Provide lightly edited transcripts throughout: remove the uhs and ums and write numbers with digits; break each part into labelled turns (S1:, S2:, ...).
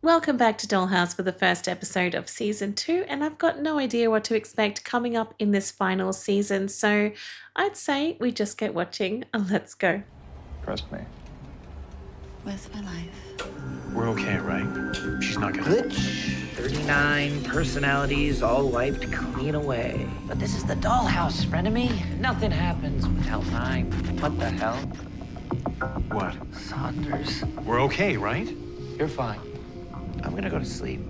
S1: Welcome back to Dollhouse for the first episode of season 2, and I've got no idea what to expect coming up in this final season, so I'd say we just get watching and let's go.
S2: Trust me.
S3: With my life.
S2: We're okay, right? She's not gonna...
S4: Glitch. 39 personalities all wiped clean away. But this is the Dollhouse, frenemy. Nothing happens without time. What the hell?
S2: What?
S4: Saunders.
S2: We're okay, right?
S4: You're fine. I'm gonna go to sleep.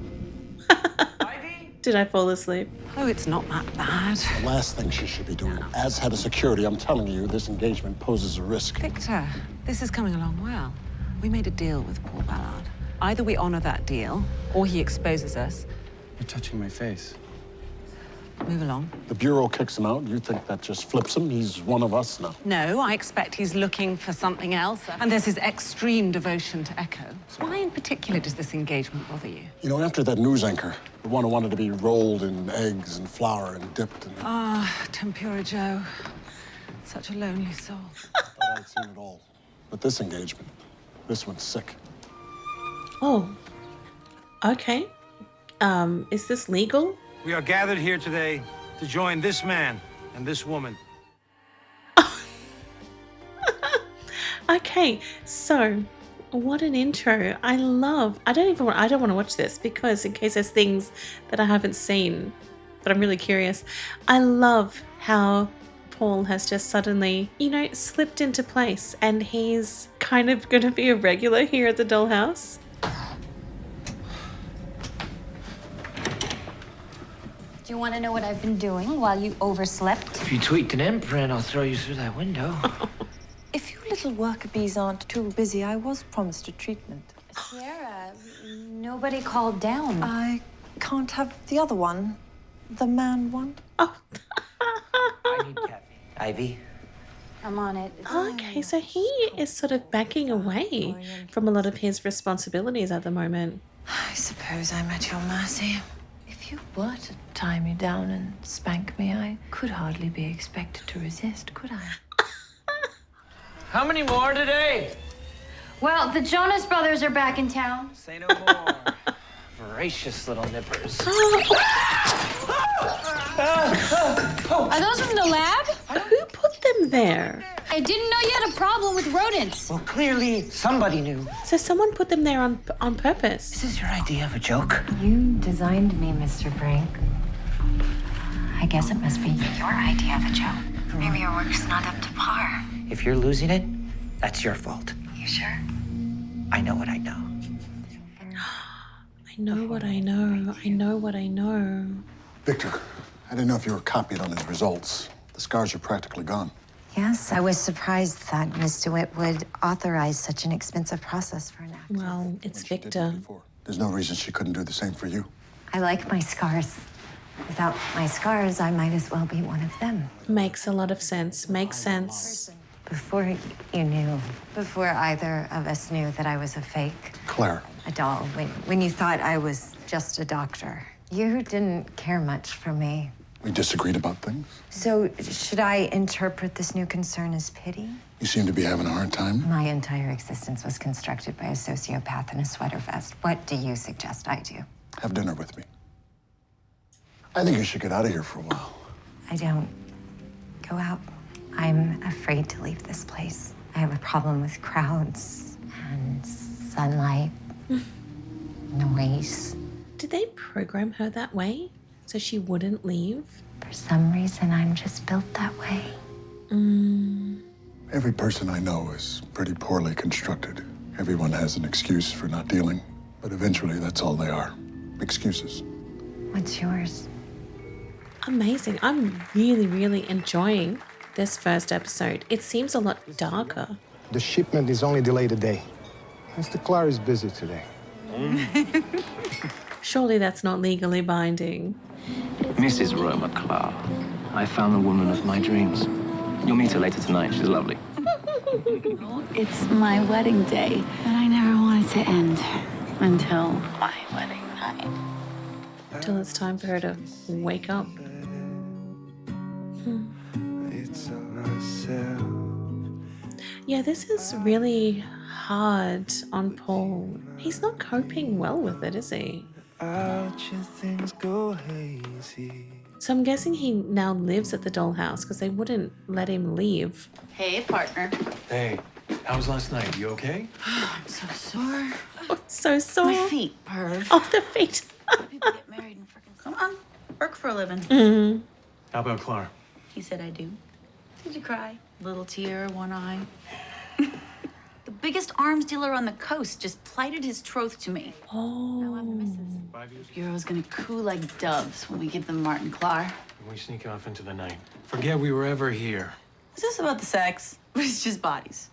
S1: Did I fall asleep?
S3: Oh, it's not that bad.
S5: The last thing she should be doing. As head of security, I'm telling you, this engagement poses a risk.
S3: Victor, this is coming along well. We made a deal with poor Ballard. Either we honor that deal, or he exposes us.
S2: You're touching my face.
S3: Move along.
S5: The Bureau kicks him out. You think that just flips him? He's one of us now.
S3: No, I expect he's looking for something else. And there's his extreme devotion to Echo. Why in particular does this engagement bother you?
S5: You know, after that news anchor, the one who wanted to be rolled in eggs and flour and dipped in...
S3: Tempura Joe. Such a lonely soul.
S5: thought I'd seen it all. But this engagement, this one's sick.
S1: Oh, okay. Is this legal?
S6: We are gathered here today to join this man and this woman.
S1: Okay, so what an intro. I don't want to watch this because in case there's things that I haven't seen, but I'm really curious. I love how Paul has just suddenly, slipped into place and he's kind of going to be a regular here at the Dollhouse.
S7: Do you want to know what I've been doing while you overslept?
S4: If you tweaked an imprint, I'll throw you through that window.
S8: If you little worker bees aren't too busy, I was promised a treatment.
S7: Sarah, nobody called down.
S8: I can't have the other one. The man one.
S1: Oh.
S4: I need caffeine. Ivy?
S7: I'm on it.
S1: Okay, so he is sort of backing away from a lot of his responsibilities at the moment.
S8: I suppose I'm at your mercy. If you were to tie me down and spank me, I could hardly be expected to resist, could I?
S4: How many more today?
S7: Well, the Jonas Brothers are back in town.
S4: Say no more. Voracious little nippers.
S7: Are those from the lab?
S1: Who put them there?
S7: I didn't know you had a problem with rodents.
S4: Well, clearly somebody knew.
S1: So someone put them there on purpose.
S4: Is this your idea of a joke?
S7: You designed me, Mr. Brink. I guess it must be your idea of a joke. Maybe your work's not up to par.
S4: If you're losing it, that's your fault.
S7: You sure?
S4: I know what I know.
S1: I know what I know. I know what I know.
S5: Victor, I didn't know if you were copied on his results. The scars are practically gone.
S9: Yes, I was surprised that Miss DeWitt would authorize such an expensive process for an actor.
S1: Well, it's
S5: She did it
S1: Victor.
S5: before. There's no reason she couldn't do the same for you.
S9: I like my scars. Without my scars, I might as well be one of them.
S1: Makes a lot of sense. Makes sense.
S9: Before you knew, before either of us knew that I was a fake,
S5: Claire.
S9: a doll, when you thought I was just a doctor, you didn't care much for me.
S5: We disagreed about things.
S9: So should I interpret this new concern as pity?
S5: You seem to be having a hard time.
S9: My entire existence was constructed by a sociopath in a sweater vest. What do you suggest I do?
S5: Have dinner with me. I think you should get out of here for a while.
S9: I don't go out. I'm afraid to leave this place. I have a problem with crowds and sunlight, noise.
S1: Did they program her that way so she wouldn't leave?
S9: For some reason, I'm just built that way.
S5: Every person I know is pretty poorly constructed. Everyone has an excuse for not dealing, but eventually that's all they are. Excuses.
S9: What's yours?
S1: Amazing. I'm really, really enjoying this first episode. It seems a lot darker.
S10: The shipment is only delayed a day. Mr. Clar is busy today.
S1: Surely that's not legally binding.
S2: Mrs. Roma Clar. I found the woman of my dreams. You'll meet her later tonight. She's lovely.
S11: It's my wedding day, and I never wanted to end until my wedding night.
S1: Till it's time for her to wake up. Yeah, this is really hard on Paul. He's not coping well with it, is he? So I'm guessing he now lives at the dollhouse because they wouldn't let him leave.
S11: Hey, partner.
S2: Hey, how was last night? You okay?
S11: I'm so sore.
S1: Oh, so sore.
S11: My feet, perv.
S1: Oh, the feet.
S11: People get married and freaking come on. Work for a living.
S1: Mm.
S2: How about Clar?
S11: He said I do. Did you cry? Little tear, one eye. The biggest arms dealer on the coast just plighted his troth to me.
S1: Oh.
S11: Now I'm the missus. Bureau's gonna coo like doves when we give them Martin Clar.
S2: And we sneak off into the night. Forget we were ever here.
S11: Is this about the sex? But it's just bodies.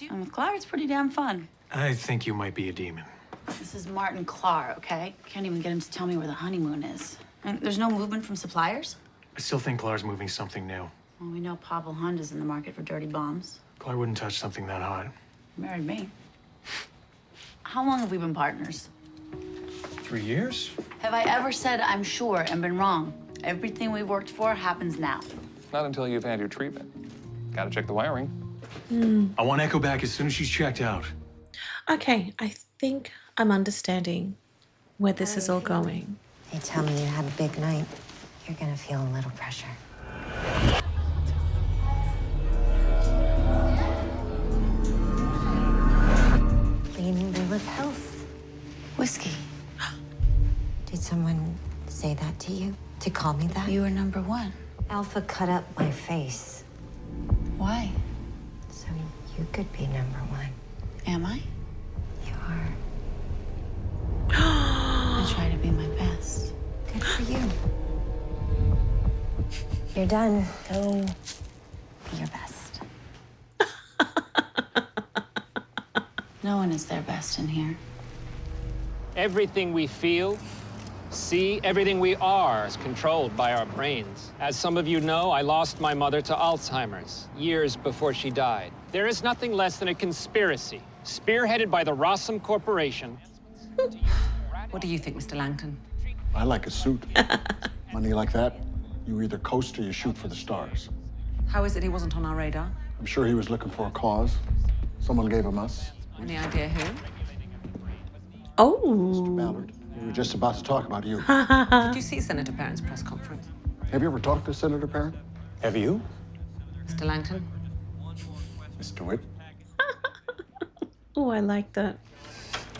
S11: And with Clar, it's pretty damn fun.
S2: I think you might be a demon.
S11: This is Martin Clar, okay? Can't even get him to tell me where the honeymoon is. And there's no movement from suppliers?
S2: I still think Clar's moving something new.
S11: Well, we know Pavel Honda's in the market for dirty bombs.
S2: Clar wouldn't touch something that hot.
S11: He married me. How long have we been partners?
S2: 3 years?
S11: Have I ever said I'm sure and been wrong? Everything we've worked for happens now.
S12: Not until you've had your treatment. Gotta check the wiring.
S2: I want Echo back as soon as she's checked out.
S1: Okay, I think I'm understanding where this is all going.
S9: They tell me you had a big night. You're gonna feel a little pressure. Clean bill of health.
S11: Whiskey.
S9: Did someone say that to you? To call me that?
S11: You were number one.
S9: Alpha cut up my face.
S11: Why?
S9: So you could be number one.
S11: Am I?
S9: You are.
S11: I try to be my best.
S9: Good for you. You're done. Go be your best.
S11: No one is their best in here.
S13: Everything we feel, see, everything we are is controlled by our brains. As some of you know, I lost my mother to Alzheimer's years before she died. There is nothing less than a conspiracy, spearheaded by the Rossum Corporation.
S3: What do you think, Mr. Langton?
S5: I like a suit. Money like that, you either coast or you shoot for the stars.
S3: How is it he wasn't on our radar?
S5: I'm sure he was looking for a cause. Someone gave him us.
S3: Any idea who?
S1: Oh.
S5: Ballard. We were just about to talk about you.
S3: Did you see Senator Perrin's press conference?
S5: Have you ever talked to Senator Perrin?
S2: Have you?
S3: Mr. Langton?
S5: Mr. Witt?
S1: Oh, I like that.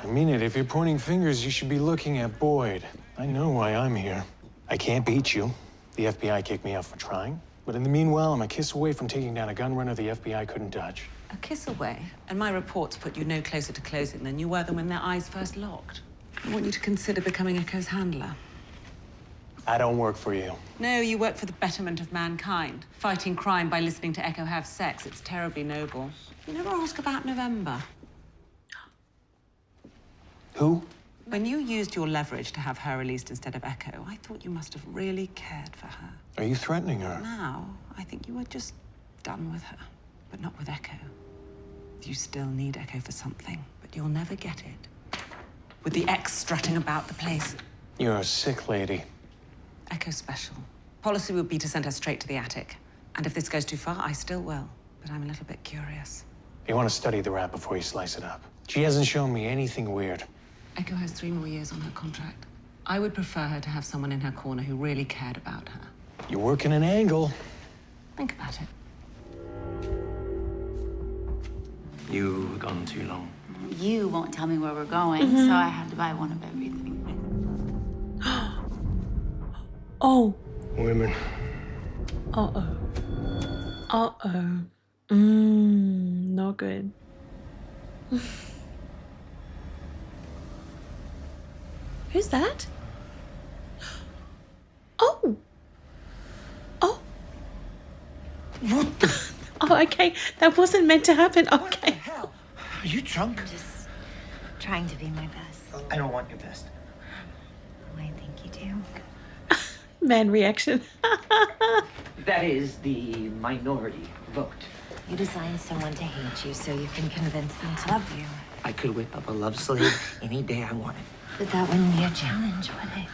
S2: I mean it. If you're pointing fingers, you should be looking at Boyd. I know why I'm here. I can't beat you. The FBI kicked me out for trying. But in the meanwhile, I'm a kiss away from taking down a gun runner the FBI couldn't touch.
S3: A kiss away? And my reports put you no closer to closing than you were when their eyes first locked. I want you to consider becoming Echo's handler.
S2: I don't work for you.
S3: No, you work for the betterment of mankind. Fighting crime by listening to Echo have sex. It's terribly noble. You never ask about November.
S2: Who?
S3: When you used your leverage to have her released instead of Echo, I thought you must have really cared for her.
S2: Are you threatening her?
S3: Now, I think you were just done with her, but not with Echo. You still need Echo for something, but you'll never get it. With the ex strutting about the place.
S2: You're a sick lady.
S3: Echo's special. Policy would be to send her straight to the attic. And if this goes too far, I still will. But I'm a little bit curious.
S2: You want to study the rat before you slice it up. She hasn't shown me anything weird.
S3: Echo has 3 more years on her contract. I would prefer her to have someone in her corner who really cared about her.
S2: You're working an angle.
S3: Think about it.
S2: You've gone too long.
S11: You won't tell me where we're going, so I had to buy one of everything.
S1: Oh.
S2: Women.
S1: Uh-oh. Uh-oh. Not good. Who's that? Oh. Oh.
S4: What the?
S1: Oh, okay. That wasn't meant to happen. Okay.
S4: Hell? Are you drunk?
S9: Just trying to be my best.
S4: I don't want your best.
S9: Oh, I think you do.
S1: Man reaction.
S4: That is the minority vote.
S9: You designed someone to hate you so you can convince them to love you.
S4: I could whip up a love slave any day I wanted.
S9: But that wouldn't be a challenge, would it?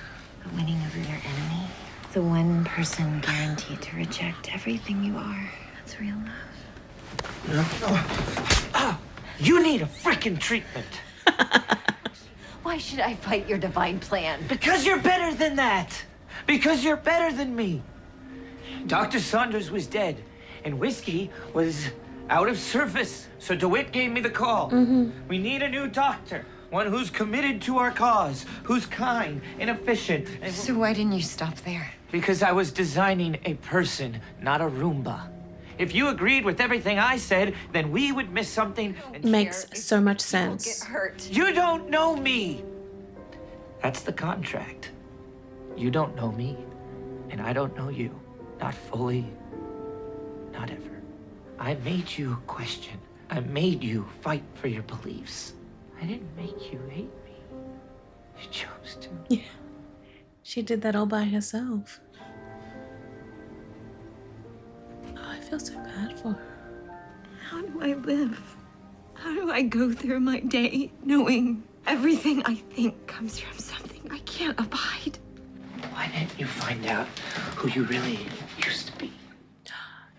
S9: The winning over your enemy? The one person guaranteed to reject everything you are. That's real love.
S4: You need a frickin' treatment.
S8: Why should I fight your divine plan?
S4: Because you're better than that. Because you're better than me. Dr. Saunders was dead, and whiskey was out of service. So DeWitt gave me the call. We need a new doctor. One who's committed to our cause, who's kind and efficient. And
S8: So why didn't you stop there?
S4: because I was designing a person, not a Roomba. If you agreed with everything I said, then we would miss something. And
S1: Makes so much sense.
S8: Get hurt.
S4: you don't know me. That's the contract. You don't know me, and I don't know you. Not fully, not ever. I made you question. I made you fight for your beliefs. I didn't make you hate me. You chose to.
S1: Yeah. She did that all by herself. Oh, I feel so bad for her.
S7: How do I live? How do I go through my day knowing everything I think comes from something I can't abide?
S4: Why didn't you find out who you really used to be?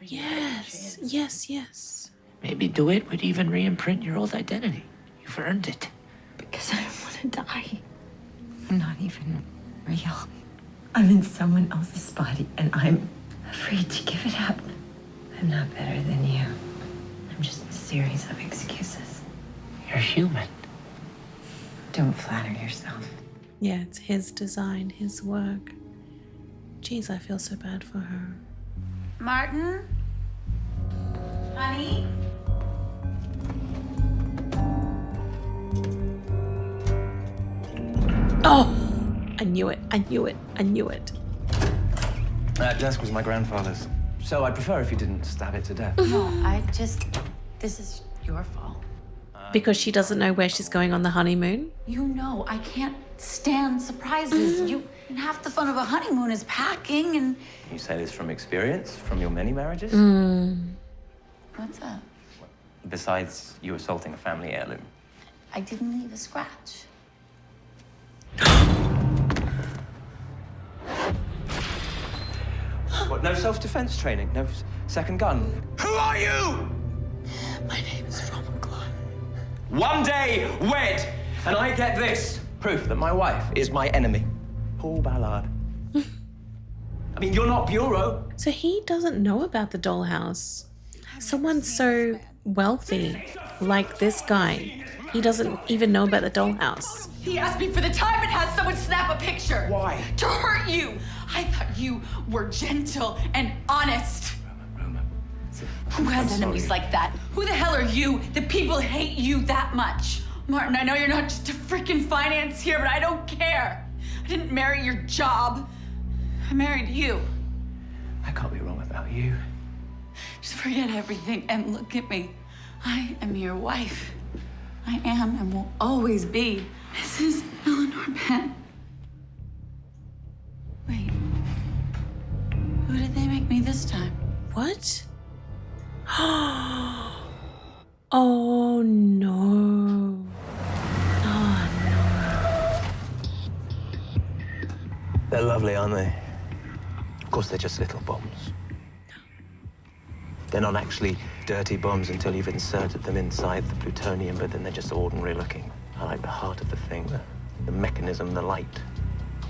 S1: Yes, yes, yes.
S4: Maybe DeWitt would even re-imprint your old identity. You've earned it.
S7: Because I don't want to die. I'm not even real. I'm in someone else's body and I'm afraid to give it up. I'm not better than you. I'm just a series of excuses.
S4: You're human.
S7: Don't flatter yourself.
S1: Yeah, it's his design, his work. Jeez, I feel so bad for her.
S11: Martin? Honey?
S1: Oh! I knew it, I knew it, I knew it.
S14: That desk was my grandfather's. So I'd prefer if you didn't stab it to death.
S11: No, this is your fault.
S1: Because she doesn't know where she's going on the honeymoon?
S11: You know, I can't stand surprises. And half the fun of a honeymoon is packing and...
S14: You say this from experience, from your many marriages?
S11: What's up?
S14: Besides you assaulting a family heirloom.
S11: I didn't leave a scratch.
S14: What, no self-defense training? No second gun? Who are you?
S1: My name is Rossum, Clar.
S14: One day, wed, and I get this. Proof that my wife is my enemy. Paul Ballard. I mean, you're not bureau.
S1: So he doesn't know about the dollhouse. Someone so wealthy, like this guy, he doesn't even know about the dollhouse.
S11: He asked me for the time and had someone snap a picture.
S14: Why?
S11: To hurt you. I thought you were gentle and honest.
S14: Roma.
S11: Who has enemies like that? Who the hell are you that people hate you that much? Martin, I know you're not just a freaking financier, but I don't care. I didn't marry your job. I married you.
S14: I can't be wrong about you.
S11: Just forget everything and look at me. I am your wife. I am and will always be. This is Eleanor Penn. Wait. Who did they make me this time?
S1: What? Oh no. Oh
S14: They're lovely, aren't they? Of course, they're just little bombs. They're not actually dirty bombs until you've inserted them inside the plutonium, but then they're just ordinary looking. I like the heart of the thing, the mechanism, the light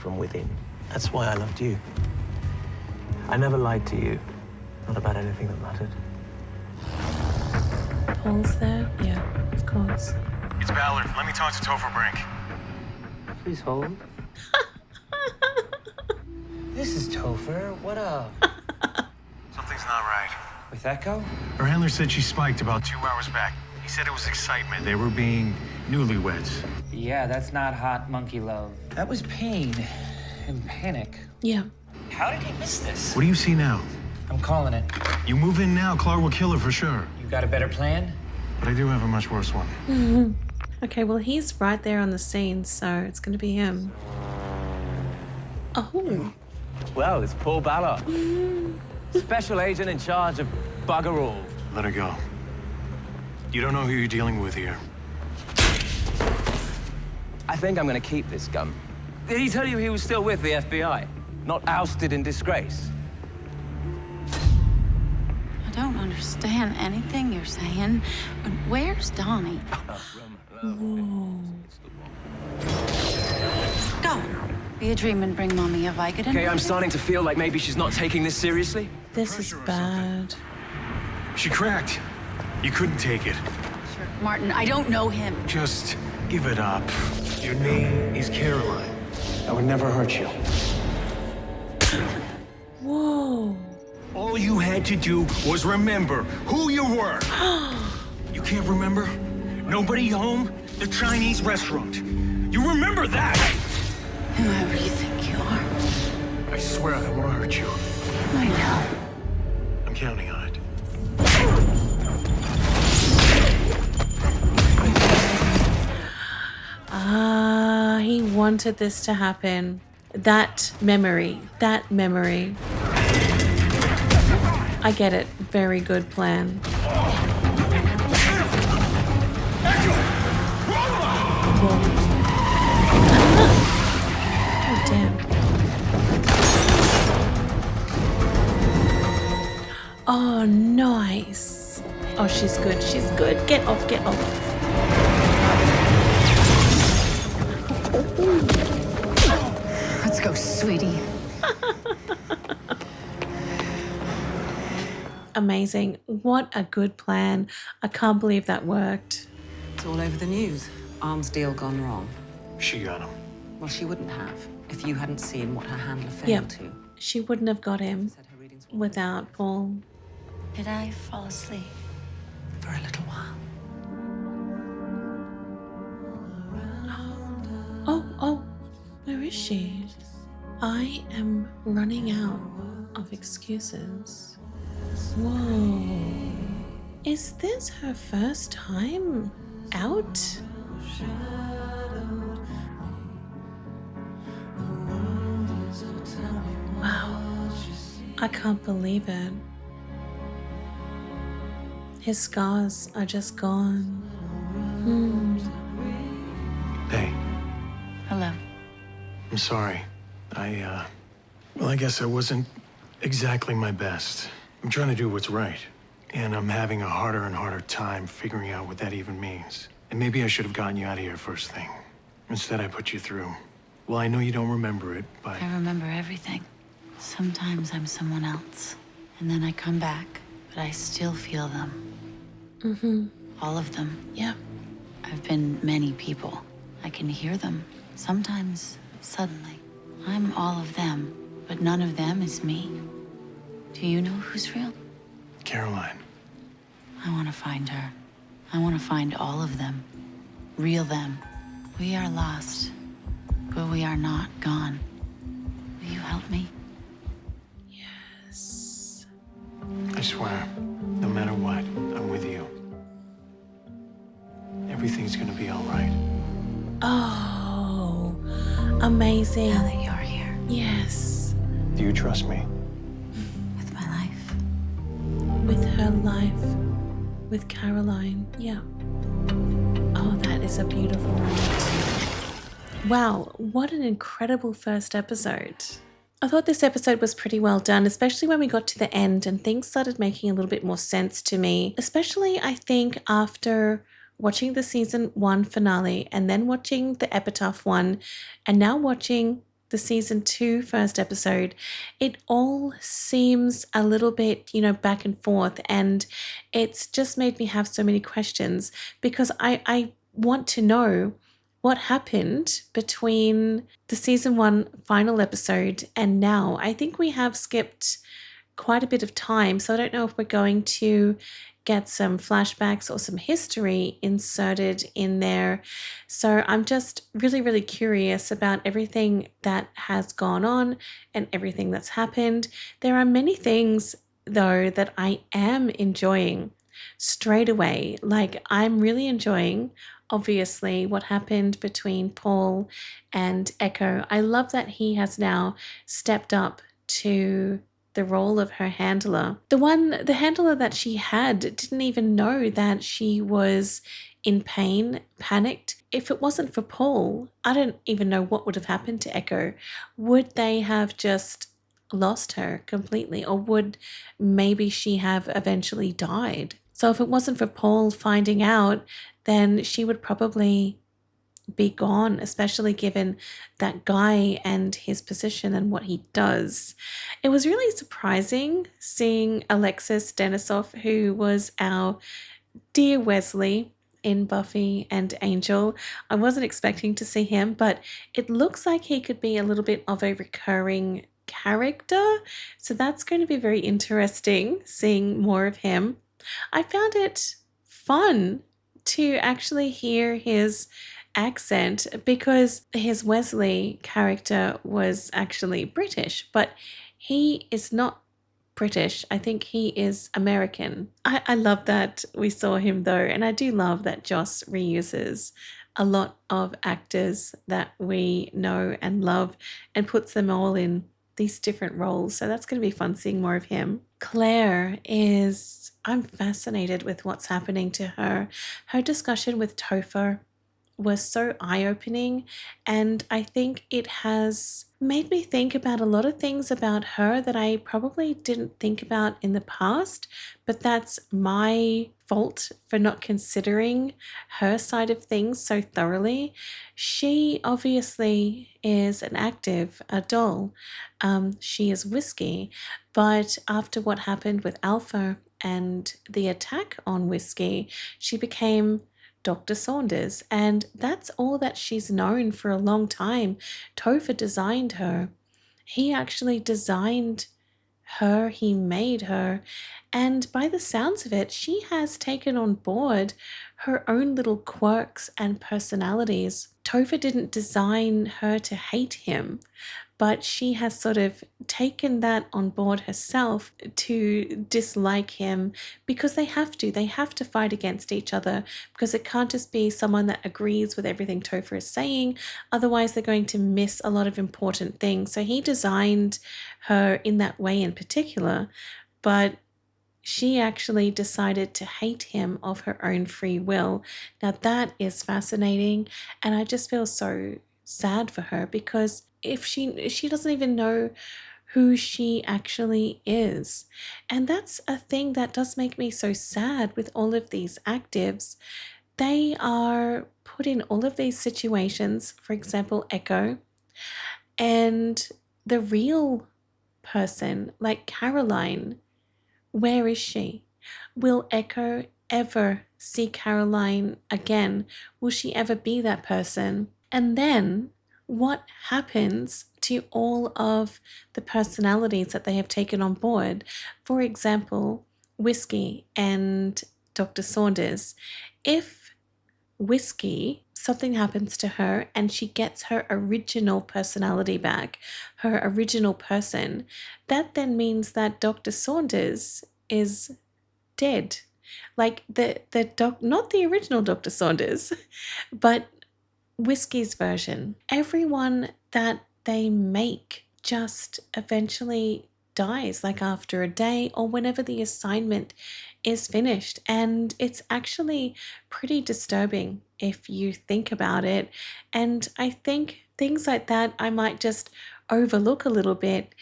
S14: from within. That's why I loved you. I never lied to you, not about anything that mattered.
S1: no. Paul's there? Yeah, of course.
S2: It's Ballard. Let me talk to Topher Brink.
S4: Please hold. This is Topher. What up?
S2: Something's not right.
S4: With Echo?
S2: Her handler said she spiked about 2 hours back. He said it was excitement. They were being newlyweds.
S4: Yeah, that's not hot monkey love. That was pain and panic.
S1: Yeah.
S4: How did he miss this?
S2: What do you see now?
S4: I'm calling it.
S2: You move in now, Clar will kill her for sure.
S4: You got a better plan?
S2: But I do have a much worse one.
S1: Okay, well, he's right there on the scene, so it's going to be him. Oh.
S14: Well, it's Paul Ballard. Special agent in charge of bugger all.
S2: Let her go. You don't know who you're dealing with here.
S14: I think I'm gonna keep this gun. Did he tell you he was still with the FBI? Not ousted in disgrace?
S11: I don't understand. understand anything you're saying. But where's Donnie? Go. Be a dream and bring Mommy a Vicodin.
S14: Okay, I'm starting to feel like maybe she's not taking this seriously.
S1: This is bad.
S2: She cracked. You couldn't take it.
S11: Martin, I don't know him.
S2: Just give it up. Your name is Caroline. I would never hurt you.
S1: Whoa.
S2: All you had to do was remember who you were. You can't remember? Nobody home? The Chinese restaurant. You remember that?
S11: Whoever you think you are.
S2: I swear I won't hurt you.
S11: I know.
S2: I'm counting on it.
S1: He wanted this to happen. That memory. I get it. Very good plan. Oh, damn. Oh, nice. Oh, she's good. She's good. Get off.
S11: Let's go, sweetie.
S1: Amazing. What a good plan. I can't believe that worked.
S3: It's all over the news. Arms deal gone wrong.
S2: She got him.
S3: Well, she wouldn't have if you hadn't seen what her handler failed to.
S1: She wouldn't have got him without Paul.
S11: Did I fall asleep?
S3: For a little while.
S1: Oh, where is she? I am running out of excuses. Whoa. Is this her first time out? Wow. I can't believe it. His scars are just gone.
S2: Hey.
S11: Hello.
S2: I'm sorry. Well, I guess I wasn't exactly my best. I'm trying to do what's right. And I'm having a harder and harder time figuring out what that even means. And maybe I should have gotten you out of here first thing. Instead, I put you through. Well, I know you don't remember it, but...
S11: I remember everything. Sometimes I'm someone else. And then I come back, but I still feel them. All of them.
S1: Yeah.
S11: I've been many people. I can hear them. Sometimes, suddenly. I'm all of them, but none of them is me. Do you know who's real?
S2: Caroline.
S11: I want to find her. I want to find all of them. Real them. We are lost, but we are not gone. Will you help me?
S1: Yes.
S2: I swear, no matter what, I'm with you. Everything's gonna be all right.
S1: Oh, amazing.
S11: Now that you're here.
S1: Yes.
S2: Do you trust me?
S11: With my life.
S1: With her life. With Caroline. Yeah. Oh, that is a beautiful night. Wow, what an incredible first episode. I thought this episode was pretty well done, especially when we got to the end and things started making a little bit more sense to me. Especially, I think, after watching the season 1 finale and then watching the epitaph one and now watching the season 2 first episode, it all seems a little bit, back and forth, and it's just made me have so many questions because I want to know what happened between the season 1 final episode and now. I think we have skipped quite a bit of time, so I don't know if we're going to get some flashbacks or some history inserted in there. So I'm just really, really curious about everything that has gone on and everything that's happened. There are many things, though, that I am enjoying straight away. Like, I'm really enjoying, obviously, what happened between Paul and Echo. I love that he has now stepped up to the role of her handler. The handler that she had didn't even know that she was in pain, panicked. If it wasn't for Paul, I don't even know what would have happened to Echo. Would they have just lost her completely, or would maybe she have eventually died? So if it wasn't for Paul finding out, then she would probably be gone, especially given that guy and his position and what he does. It was really surprising seeing Alexis Denisov, who was our dear Wesley in Buffy and Angel. I wasn't expecting to see him, but it looks like he could be a little bit of a recurring character. So that's going to be very interesting, seeing more of him. I found it fun to actually hear his accent because his Wesley character was actually British, but he is not British. I think he is American. I love that we saw him though, and I do love that Joss reuses a lot of actors that we know and love and puts them all in these different roles. So that's going to be fun seeing more of him. Claire is, I'm fascinated with what's happening to her. Her discussion with Topher was so eye-opening, and I think it has made me think about a lot of things about her that I probably didn't think about in the past, but that's my fault for not considering her side of things so thoroughly. She obviously is an active adult. She is Whiskey, but after what happened with Alpha and the attack on Whiskey, she became Dr. Saunders, and that's all that she's known for a long time. Topher designed her. He actually designed her, he made her, and by the sounds of it, she has taken on board her own little quirks and personalities. Topher didn't design her to hate him, but she has sort of taken that on board herself to dislike him because they have to fight against each other, because it can't just be someone that agrees with everything Topher is saying. Otherwise, they're going to miss a lot of important things. So he designed her in that way in particular, but she actually decided to hate him of her own free will. Now that is fascinating, and I just feel so sad for her, because if she doesn't even know who she actually is. And that's a thing that does make me so sad with all of these actives. They are put in all of these situations, for example, Echo, and the real person, like Caroline, where is she? Will Echo ever see Caroline again? Will she ever be that person? And then what happens to all of the personalities that they have taken on board? For example, Whiskey and Dr. Saunders. If Whiskey, something happens to her and she gets her original personality back, her original person, that then means that Dr. Saunders is dead. Like not the original Dr. Saunders, but Whiskey's version. Everyone that they make just eventually dies, like after a day or whenever the assignment is finished. And it's actually pretty disturbing if you think about it. And I think things like that I might just overlook a little bit,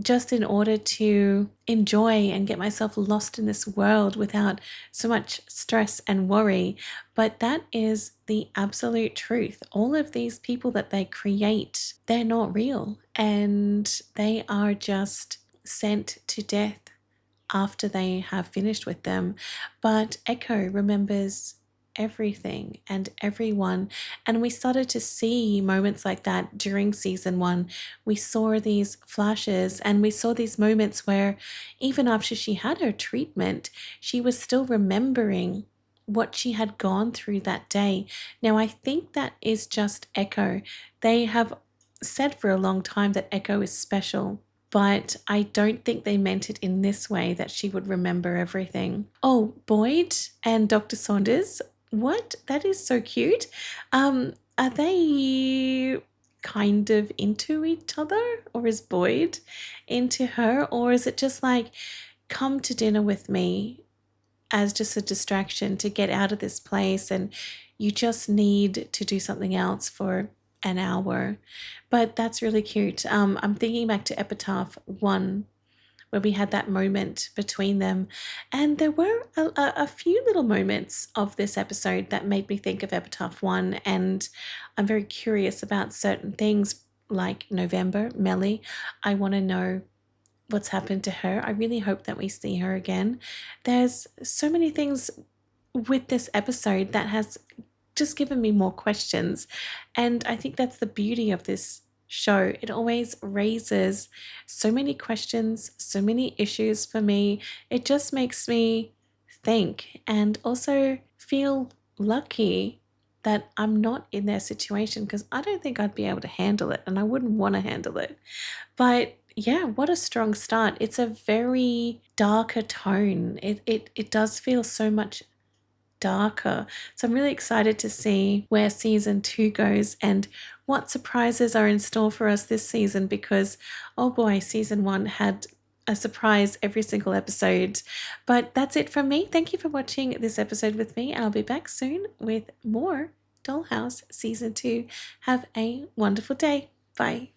S1: just in order to enjoy and get myself lost in this world without so much stress and worry. But that is the absolute truth. All of these people that they create, they're not real, and they are just sent to death after they have finished with them. But Echo remembers everything and everyone, and we started to see moments like that during season 1. We saw these flashes and we saw these moments where even after she had her treatment, she was still remembering what she had gone through that day. Now I think that is just Echo. They have said for a long time that Echo is special, but I don't think they meant it in this way, that she would remember everything. Oh, Boyd and Dr. Saunders, what? That is so cute. Are they kind of into each other, or is Boyd into her, or is it just like, come to dinner with me as just a distraction to get out of this place and you just need to do something else for an hour, but that's really cute. I'm thinking back to Epitaph 1, where we had that moment between them, and there were a few little moments of this episode that made me think of Epitaph 1, and I'm very curious about certain things like November, Melly. I want to know what's happened to her. I really hope that we see her again. There's so many things with this episode that has just given me more questions, and I think that's the beauty of this show. It always raises so many questions, so many issues for me. It just makes me think and also feel lucky that I'm not in their situation, because I don't think I'd be able to handle it, and I wouldn't want to handle it. But yeah, what a strong start. It's a very darker tone. It does feel so much darker. So I'm really excited to see where season 2 goes and what surprises are in store for us this season, because oh boy, season 1 had a surprise every single episode. But that's it from me. Thank you for watching this episode with me, and I'll be back soon with more Dollhouse season 2. Have a wonderful day. Bye.